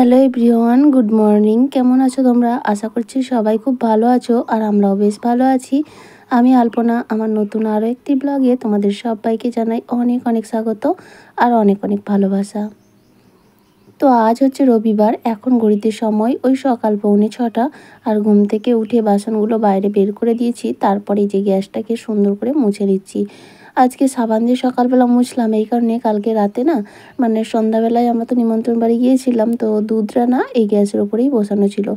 Hello everyone, good morning. কেমন আছো তোমরা? আশা করছি সবাই খুব ভালো আছো আর আমরাও বেশ ভালো আছি। আমি আলপনা, আমার নতুন আরও একটি ব্লগে তোমাদের সবাইকে জানাই অনেক অনেক স্বাগত আর অনেক অনেক ভালোবাসা। তো আজ হচ্ছে রবিবার, এখন ঘড়িতে সময় ওই সকাল 6:45 আর ঘুম থেকে উঠে বাসনগুলো বাইরে বের করে দিয়েছি। তারপরে যে গ্যাসটাকে সুন্দর করে মুছে নিচ্ছি। আজকে সাবান দিয়ে সকালবেলা মুছলাম, এই কারণে কালকে রাতে না সন্ধ্যাবেলায় আমরা তো নিমন্ত্রণ বাড়ি গিয়েছিলাম, তো দুধটা না এই গ্যাসের ওপরেই বসানো ছিল।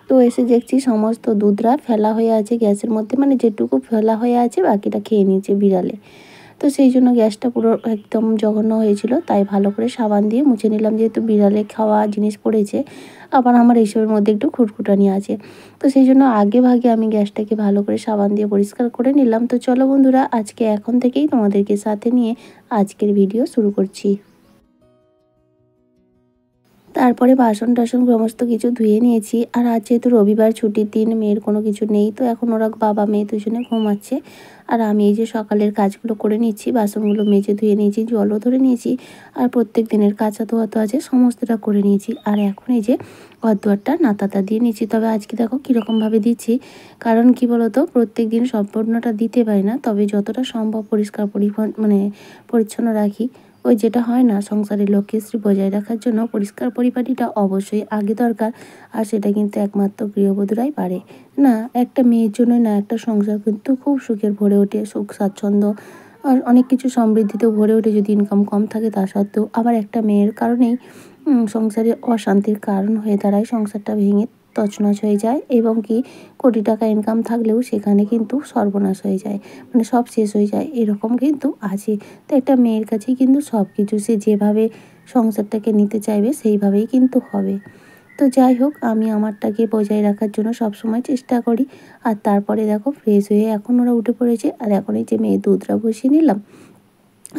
তো এসে দেখছি সমস্ত দুধটা ফেলা হয়ে আছে গ্যাসের মধ্যে, যেটুকু ফেলা হয়ে আছে বাকিটা খেয়ে নিয়েছে বিড়ালে। তো সেই জন্য গ্যাসটা পুরো একদম জঘন্য হয়েছিল, তাই ভালো করে সাবান দিয়ে মুছে নিলাম, যেহেতু বিড়ালে খাওয়া জিনিস পড়েছে, আবার আমার এইসবের মধ্যে একটু খুঁটখুটানি আছে। তো সেই জন্য আগে ভাগে আমি গ্যাসটাকে ভালো করে সাবান দিয়ে পরিষ্কার করে নিলাম। তো চলো বন্ধুরা, আজকে এখন থেকেই তোমাদেরকে সাথে নিয়ে আজকের ভিডিও শুরু করছি। তারপরে বাসন টাসন সমস্ত কিছু ধুয়ে নিয়েছি। আর আজ যেহেতু রবিবার, ছুটির দিন, মেয়ের কোনো কিছু নেই, তো এখন ওরা বাবা মেয়ে দুজনে ঘুমাচ্ছে। আর আমি এই যে সকালের কাজগুলো করে নিচ্ছি, বাসনগুলো মেজে ধুয়ে নিয়েছি, জলও ধরে নিয়েছি, আর প্রত্যেক দিনের কাঁচা ধোয়া তো আছে, সমস্তটা করে নিয়েছি। আর এখন এই যে ঘর দুয়ারটা নাতাতা দিয়ে নিচ্ছি। তবে আজকে দেখো কীরকমভাবে দিচ্ছি, কারণ কি বলতো, প্রত্যেক দিন সম্পূর্ণটা দিতে পারি না, তবে যতটা সম্ভব পরিষ্কার পরিচ্ছন্ন রাখি। ওই যেটা হয় না, সংসারের লক্ষ্মীশ্রী বজায় রাখার জন্য পরিষ্কার পরিপাটিটা অবশ্যই আগে দরকার। আর সেটা কিন্তু একমাত্র গৃহবধূরাই পারে। না, একটা মেয়ের জন্য না, একটা সংসার কিন্তু খুব সুখের ভরে ওঠে, সুখ স্বাচ্ছন্দ্য আর অনেক কিছু সমৃদ্ধিতেও ভরে ওঠে যদি ইনকাম কম থাকে তা সত্ত্বেও। আবার একটা মেয়ের কারণেই সংসারে অশান্তির কারণ হয়ে দাঁড়ায়, সংসারটা ভেঙে তছনছ হয়ে যায়, এবং কি কোটি টাকা ইনকাম থাকলেও সেখানে কিন্তু সর্বনাশ হয়ে যায়, সব শেষ হয়ে যায়, এরকম কিন্তু আছে। তো একটা মেয়ের কাছেই কিন্তু সব কিছু, সে যেভাবে সংসারটাকে নিতে চাইবে সেইভাবেই কিন্তু হবে। তো যাই হোক, আমি আমারটাকে বজায় রাখার জন্য সবসময় চেষ্টা করি। আর তারপরে দেখো ফ্রেশ হয়ে এখন ওরা উঠে পড়েছে, আর এখন এই যে মেয়ে দুধটা বসিয়ে নিলাম,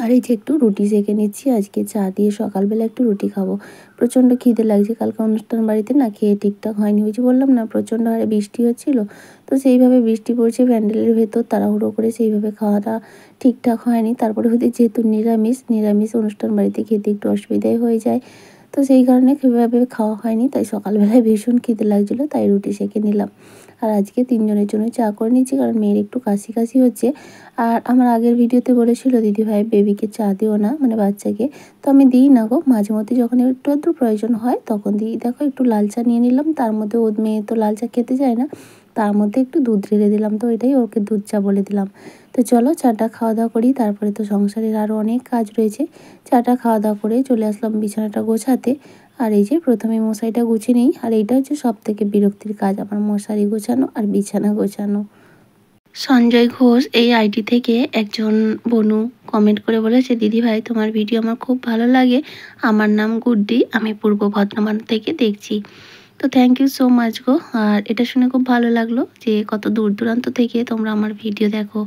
আর এই যে একটু রুটি সেঁকে নিচ্ছি। আজকে চা দিয়ে সকালবেলা একটু রুটি খাবো, প্রচণ্ড খিদে লাগছে। কালকে অনুষ্ঠান বাড়িতে না খেয়ে ঠিকঠাক হয়নি, ওই যে বললাম না প্রচণ্ড হারে বৃষ্টি হচ্ছিল, তো সেইভাবে বৃষ্টি পড়ছে প্যান্ডেলের ভেতর, তাড়াহুড়ো করে সেইভাবে খাওয়াটা ঠিকঠাক হয়নি। তারপরে হয়তো যেহেতু নিরামিষ অনুষ্ঠান বাড়িতে খেতে একটু অসুবিধাই হয়ে যায়, তো সেই কারণে সেভাবে খাওয়া হয়নি। তাই সকালবেলায় ভীষণ খিদে লাগছিলো, তাই রুটি সেঁকে নিলাম। আর আজকে তিনজনের জন্য চা করে নিচ্ছি, কারণ মেয়ের একটু কাশি হচ্ছে। আর আমার আগের ভিডিওতে বলেছিল দিদিভাই বেবিকে চা দিও না, বাচ্চাকে, তো আমি দিই না গো, মাঝে মধ্যে যখন একটু আধটু প্রয়োজন হয় তখন দিই। দেখো একটু লাল চা নিয়ে নিলাম, তার মধ্যে ওর মেয়ে তো লাল চা খেতে চায় না, তার মধ্যে একটু দুধ ঢেলে দিলাম, তো এটাই ওকে দুধ চা বলে দিলাম। তো চলো চাটা খাওয়া দাওয়া করি, তারপরে তো সংসারের আরও অনেক কাজ রয়েছে। চাটা খাওয়া দাওয়া করে চলে আসলাম বিছানাটা গোছাতে। আর এই যে প্রথমে মশারিটা গুছিয়ে নিই, আর এইটা হচ্ছে সব থেকে বিরক্তির কাজ, আমার মশারি গোছানো আর বিছানা গোছানো। সঞ্জয় ঘোষ এই আইডি থেকে একজন বনু কমেন্ট করে বলেছে, দিদিভাই তোমার ভিডিও আমার খুব ভালো লাগে, আমার নাম গুড্ডি, আমি পূর্ব বর্ধমান থেকে দেখছি। তো থ্যাংক ইউ সো মাচ গো। আর এটা শুনে খুব ভালো লাগলো যে কত দূর দূরান্ত থেকে তোমরা আমার ভিডিও দেখো।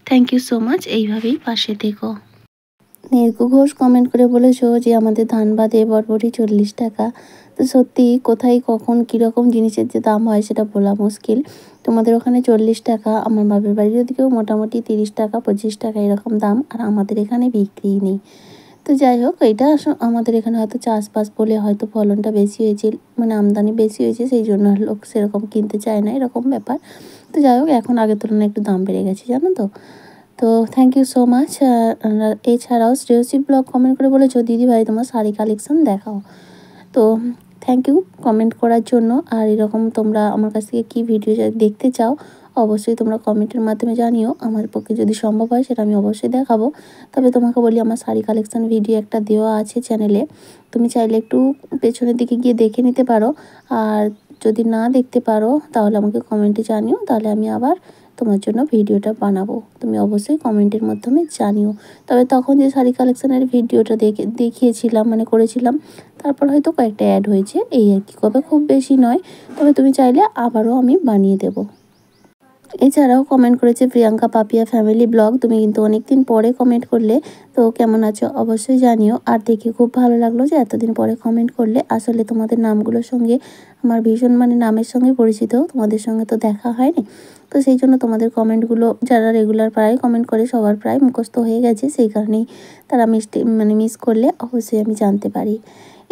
থ্যাংক ইউ সো মাচ, এইভাবেই পাশে থেকো। নির্গু ঘোষ কমেন্ট করে বলেছো যে আমাদের ধানবাদে বরবটি 40 টাকা। তো সত্যি কোথায় কখন কীরকম জিনিসের যে দাম হয় সেটা বলা মুশকিল। তোমাদের ওখানে 40 টাকা, আমার বাপের বাড়ির ওদিকেও মোটামুটি 30 টাকা 25 টাকা এরকম দাম, আর আমাদের এখানে বিক্রিই নেই। তো যাই হোক, এটা আমাদের এখানে হয়তো চাষবাস বলে হয়তো ফলনটা বেশি হয়েছে, আমদানি বেশি হয়েছে, সেই জন্য লোক সেরকম কিনতে চায় না, এরকম ব্যাপার। তো যাই হোক, এখন আগের তুলনায় একটু দাম বেড়ে গেছে, জানো তো। তো থ্যাংক ইউ সো মাচ। এছাড়াও শ্রেয়সী ব্লগ কমেন্ট করে বলেছো, দিদিভাই তোমার শাড়ি কালেকশন দেখাও। তো থ্যাংক ইউ কমেন্ট করার জন্য। আর এরকম তোমরা আমার কাছ থেকে কী ভিডিও দেখতে চাও অবশ্যই তোমরা কমেন্টের মাধ্যমে জানিও, আমার পক্ষে যদি সম্ভব হয় সেটা আমি অবশ্যই দেখাবো। তবে তোমাকে বলি, আমার শাড়ি কালেকশন ভিডিও একটা দেওয়া আছে চ্যানেলে, তুমি চাইলে একটু পেছনের দিকে গিয়ে দেখে নিতে পারো। আর যদি না দেখতে পারো তাহলে আমাকে কমেন্টে জানিও, তাহলে আমি আবার তোমার জন্য ভিডিওটা বানাবো, তুমি অবশ্যই কমেন্টের মাধ্যমে জানিও। তবে তখন যে শাড়ি কালেকশনের ভিডিওটা দেখিয়েছিলাম, করেছিলাম, তারপর হয়তো কয়েকটা অ্যাড হয়েছে, এই আর কি, কবে খুব বেশি নয়, তবে তুমি চাইলে আবারও আমি বানিয়ে দেবো। এছাড়াও কমেন্ট করেছে প্রিয়াঙ্কা পাপিয়া ফ্যামিলি ব্লগ, তুমি কিন্তু অনেকদিন পরে কমেন্ট করলে, তো কেমন আছো অবশ্যই জানিও। আর দেখে খুব ভালো লাগলো যে এতদিন পরে কমেন্ট করলে, আসলে তোমাদের নামগুলোর সঙ্গে আমার ভীষণ নামের সঙ্গে পরিচিত, তোমাদের সঙ্গে তো দেখা হয়নি, তো সেই জন্য তোমাদের কমেন্টগুলো যারা রেগুলার প্রায় কমেন্ট করে সবার প্রায় মুখস্থ হয়ে গেছে, সেই কারণেই তারা মিস করলে অবশ্যই আমি জানতে পারি।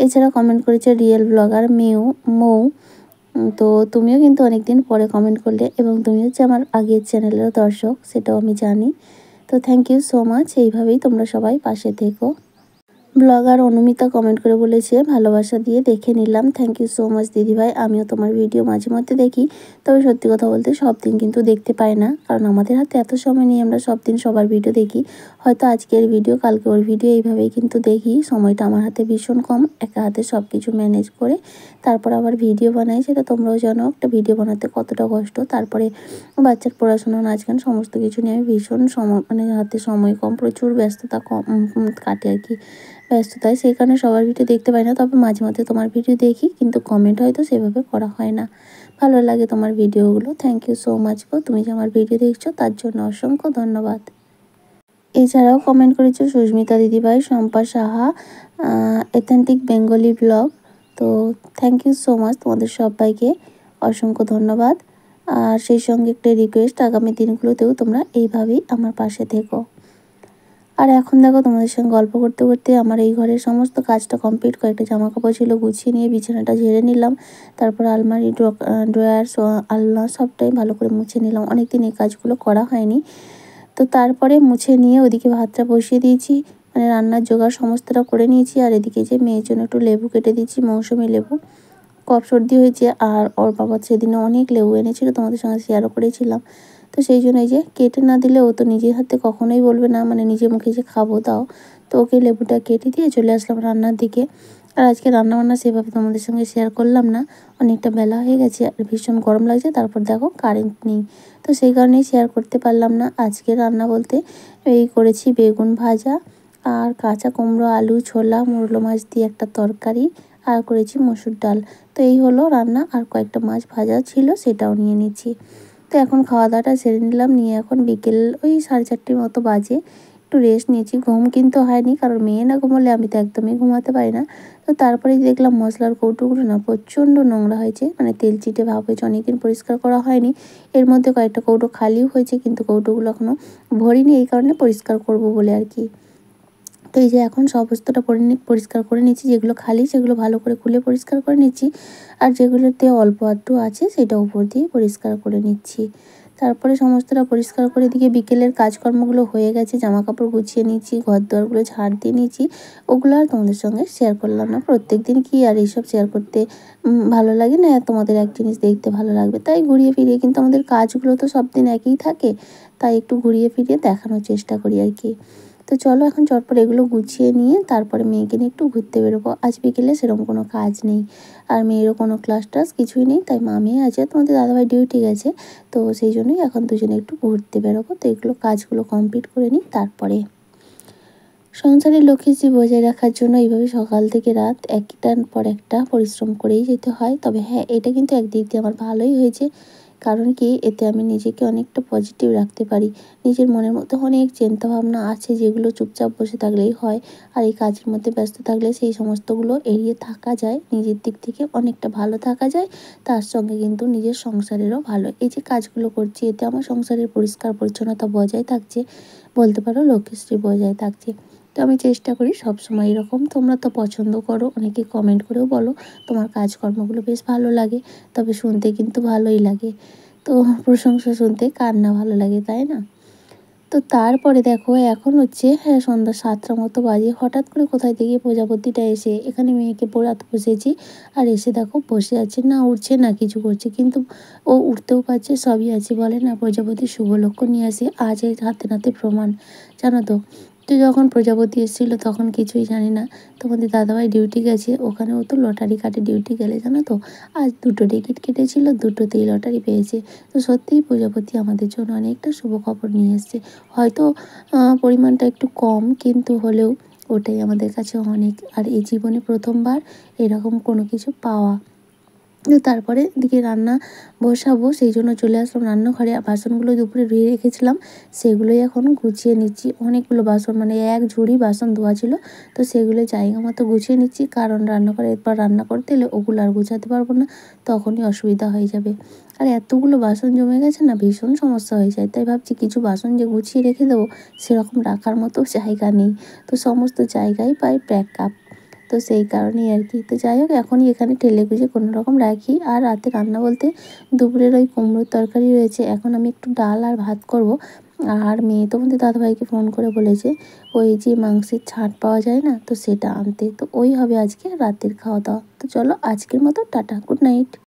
এছাড়া কমেন্ট করেছে রিয়েল ব্লগার মৌ। তো তুমিও কিন্তু অনেকদিন পরে কমেন্ট করলে এবং তুমি হচ্ছে আমার আগের চ্যানেলেরও দর্শক, সেটাও আমি জানি। তো থ্যাংক ইউ সো মাচ, এইভাবেই তোমরা সবাই পাশে থেকো। ব্লগার অনুমিতা কমেন্ট করে বলেছে ভালোবাসা দিয়ে দেখে নিলাম। থ্যাংক ইউ সো মাচ দিদিভাই, আমিও তোমার ভিডিও মাঝে মধ্যে দেখি, তবে সত্যি কথা বলতে সব দিন কিন্তু দেখতে পাই না, কারণ আমাদের হাতে এত সময় নেই আমরা সব দিন সবার ভিডিও দেখি। হয়তো আজকের ভিডিও কালকে ওর ভিডিও এইভাবেই কিন্তু দেখি। সময়টা আমার হাতে ভীষণ কম, একা হাতে সব কিছু ম্যানেজ করে তারপর আবার ভিডিও বানাই, সেটা তোমরাও জানো একটা ভিডিও বানাতে কতটা কষ্ট। তারপরে বাচ্চার পড়াশোনা, নাচ গান সমস্ত কিছু নিয়ে আমি ভীষণ সময় হাতে সময় কম, প্রচুর ব্যস্ততা কম কাটে আর কি, ব্যস্ততায়, সেই কারণে সবার ভিডিও দেখতে পাই না। তবে মাঝে মধ্যে তোমার ভিডিও দেখি, কিন্তু কমেন্ট হয়তো সেভাবে করা হয় না। ভালো লাগে তোমার ভিডিওগুলো। থ্যাংক ইউ সো মাচ গো, তুমি যে আমার ভিডিও দেখছো তার জন্য অসংখ্য ধন্যবাদ। এছাড়াও কমেন্ট করেছে সুস্মিতা দিদিভাই, Shampa Saha, authentic Bengali blog. তো থ্যাংক ইউ সো মাচ তোমাদের সবাইকে, অসংখ্য ধন্যবাদ। আর সেই সঙ্গে একটা রিকোয়েস্ট, আগামী দিনগুলোতেও তোমরা এইভাবেই আমার পাশে থেকো। আর এখন দেখো তোমাদের সঙ্গে গল্প করতে করতে আমার এই ঘরের সমস্ত কাজটা কমপ্লিট, কয়েকটা জামা কাপড় ছিল গুছিয়ে নিয়ে বিছানাটা ঝেড়ে নিলাম। তারপর আলমারি, ড্রয়ার, আলনা সবটাই ভালো করে মুছে নিলাম, অনেকদিন এই কাজগুলো করা হয়নি। তো তারপরে মুছে নিয়ে ওদিকে ভাতটা বসিয়ে দিয়েছি, মানে রান্নার জোগাড় সমস্তটা করে নিয়েছি। আর এদিকে যে মেয়ের জন্য একটু লেবু কেটে দিচ্ছি, মৌসুমি লেবু, কফ সর্দি হয়েছে। আর ওর বাবা সেদিনে অনেক লেবু এনেছিল, তোমাদের সঙ্গে শেয়ারও করেছিলাম। তো সেই জন্য এই যে কেটে না দিলে ও তো নিজের হাতে কখনোই বলবে না, মানে নিজে মুখে যে খাবো তাও। তো ওকে লেবুটা কেটে দিয়ে চলে আসলাম রান্নার দিকে। আর আজকে রান্নাবান্না সেভাবে তোমাদের সঙ্গে শেয়ার করলাম না, অনেকটা বেলা হয়ে গেছে আর ভীষণ গরম লাগছে। তারপর দেখো কারেন্ট নেই, তো সেই কারণেই শেয়ার করতে পারলাম না। আজকে রান্না বলতে এই করেছি বেগুন ভাজা, আর কাঁচা কুমড়ো, আলু, ছোলা, মুরলো মাছ দিয়ে একটা তরকারি, আর করেছি মসুর ডাল। তো এই হলো রান্না, আর কয়েকটা মাছ ভাজা ছিল সেটাও নিয়ে নিচ্ছি। তো এখন খাওয়া দাওয়াটা সেরে নিলাম, নিয়ে এখন বিকেল ওই 4:30 মতো বাজে, একটু রেস্ট নিয়েছি। ঘুম কিন্তু হয়নি, কারণ মেয়ে না ঘুমোলে আমি তো একদমই ঘুমাতে পারি না। তো তারপরে দেখলাম মশলার কৌটোগুলো না প্রচণ্ড নোংরা হয়েছে, মানে তেল চিটে ভাব হয়েছে, অনেকদিন পরিষ্কার করা হয়নি। এর মধ্যে কয়েকটা কৌটো খালিও হয়েছে, কিন্তু কৌটোগুলো এখনও ভরিনি, এই কারণে পরিষ্কার করব বলে আর কি। তো এই যে এখন সমস্তটা পরিষ্কার করে নিচ্ছি, যেগুলো খালি সেগুলো ভালো করে খুলে পরিষ্কার করে নিচ্ছি, আর যেগুলোতে অল্প আধটু আছে সেটা উপর দিয়ে পরিষ্কার করে নিচ্ছি। তারপরে সমস্তটা পরিষ্কার করে দিকে বিকেলের কাজকর্মগুলো হয়ে গেছে, জামা কাপড় গুছিয়ে নিচ্ছি, ঘর দুয়ারগুলো ঝাড় দিয়ে নিচ্ছি। ওগুলো আর তোমাদের সঙ্গে শেয়ার করলাম না, প্রত্যেক দিন কি আর এইসব শেয়ার করতে ভালো লাগে না, তোমাদের এক জিনিস দেখতে ভালো লাগবে, তাই ঘুরিয়ে ফিরিয়ে, কিন্তু আমাদের কাজগুলো তো সব দিন একই থাকে, তাই একটু ঘুরিয়ে ফিরিয়ে দেখানোর চেষ্টা করি আর কি। তো চলো এখন চটপট এগুলো গুছিয়ে নিয়ে তারপরে মেয়েকে নিয়ে একটু ঘুরতে বেরোবো। আজ বিকেলে সেরকম কোনো কাজ নেই, আর মেয়েরও কোনো ক্লাস টাস কিছুই নেই, তাই মা মেয়ে আছে, তোমাদের দাদাভাই ডিউটি গেছে। তো সেই জন্যই এখন দুজনে একটু ঘুরতে বেরোবো। তো এগুলো কাজগুলো কমপ্লিট করে নিই তারপরে। সংসারের লক্ষ্মীশ্রী বজায় রাখার জন্য এইভাবে সকাল থেকে রাত একটার পর একটা পরিশ্রম করেই যেতে হয়। তবে হ্যাঁ, এটা কিন্তু একদিক দিয়ে আমার ভালোই হয়েছে, কারণ কি এতে আমি নিজেকে অনেকটা পজিটিভ রাখতে পারি। নিজের মনের মধ্যে অনেক চিন্তাভাবনা আছে যেগুলো চুপচাপ বসে থাকলেই হয়, আর এই কাজের মধ্যে ব্যস্ত থাকলে সেই সমস্তগুলো এড়িয়ে থাকা যায়, নিজের দিক থেকে অনেকটা ভালো থাকা যায়। তার সঙ্গে কিন্তু নিজের সংসারেরও ভালো, এই যে কাজগুলো করছি এতে আমার সংসারের পরিষ্কার পরিচ্ছন্নতা বজায় থাকছে, বলতে পারো লক্ষ্মীশ্রী বজায় থাকছে। তো আমি চেষ্টা করি সবসময় এরকম। তোমরা তো পছন্দ করো, অনেকে কমেন্ট করেও বলো তোমার কাজকর্মগুলো বেশ ভালো লাগে, তবে শুনতে কিন্তু ভালোই লাগে। তো প্রশংসা শুনতে কার না ভালো লাগে, তাই না? তো তারপরে দেখো এখন হচ্ছে হ্যাঁ সন্ধ্যা 7টা মতো বাজে, হঠাৎ করে কোথায় থেকে প্রজাপতিটা এসে এখানে মেয়েকে পড়াতে বসেছি, আর এসে দেখো বসে আছে, না উঠছে না কিছু করছে, কিন্তু ও উঠতেও পারছে, সবই আছে। বলে না প্রজাপতির শুভ লক্ষণ নিয়ে আসে, আজ এই হাতে নাতে প্রমাণ, জানো তো। তো যখন প্রজাপতি এসেছিলো তখন কিছুই জানি না, তোমাদের দাদাভাই ডিউটি গেছে, ওখানেও তো লটারি কাটে ডিউটি গেলে, জানো তো। আজ 2টো টিকিট কেটেছিল, 2টোতেই লটারি পেয়েছে। তো সত্যিই প্রজাপতি আমাদের জন্য অনেকটা শুভ খবর নিয়ে এসছে। হয়তো পরিমাণটা একটু কম, কিন্তু হলেও ওটাই আমাদের কাছে অনেক। আর এই জীবনে প্রথমবার এরকম কোনো কিছু পাওয়া। তো তারপরে এদিকে রান্না বসাবো, সেই জন্য চলে আসলাম রান্নাঘরে। বাসনগুলো দুপুরে ধুয়ে রেখেছিলাম, সেগুলোই এখন গুছিয়ে নিচ্ছি। অনেকগুলো বাসন, মানে এক ঝুড়ি বাসন ধোয়া ছিল, তো সেগুলো জায়গা মতো গুছিয়ে নিচ্ছি, কারণ রান্নাঘরে এরপর রান্না করতে এলে ওগুলো আর গুছাতে পারবো না, তখনই অসুবিধা হয়ে যাবে। আর এতগুলো বাসন জমে গেছে না, ভীষণ সমস্যা হয়ে যায়, তাই ভাবছি কিছু বাসন যে গুছিয়ে রেখে দেবো, সেরকম রাখার মতো জায়গা নেই। তো সমস্ত জায়গায় প্রায় প্যাক আপ, তো সেই কারণেই আর কি। তো যাই হোক, এখনই এখানে টেলে গুজে কোনো রকম রাখি। আর রাতে রান্না বলতে দুপুরের ওই কুমড়োর তরকারি রয়েছে। এখন আমি একটু ডাল আর ভাত করব। আর মেয়ে তো আমাদের দাদাভাইকে ফোন করে বলেছে ওই যে মাংসের ছাট পাওয়া যায় না, তো সেটা আনতে। তো ওই হবে আজকে রাতের খাওয়া দাওয়া। তো চলো আজকের মতো টাটা, গুড নাইট।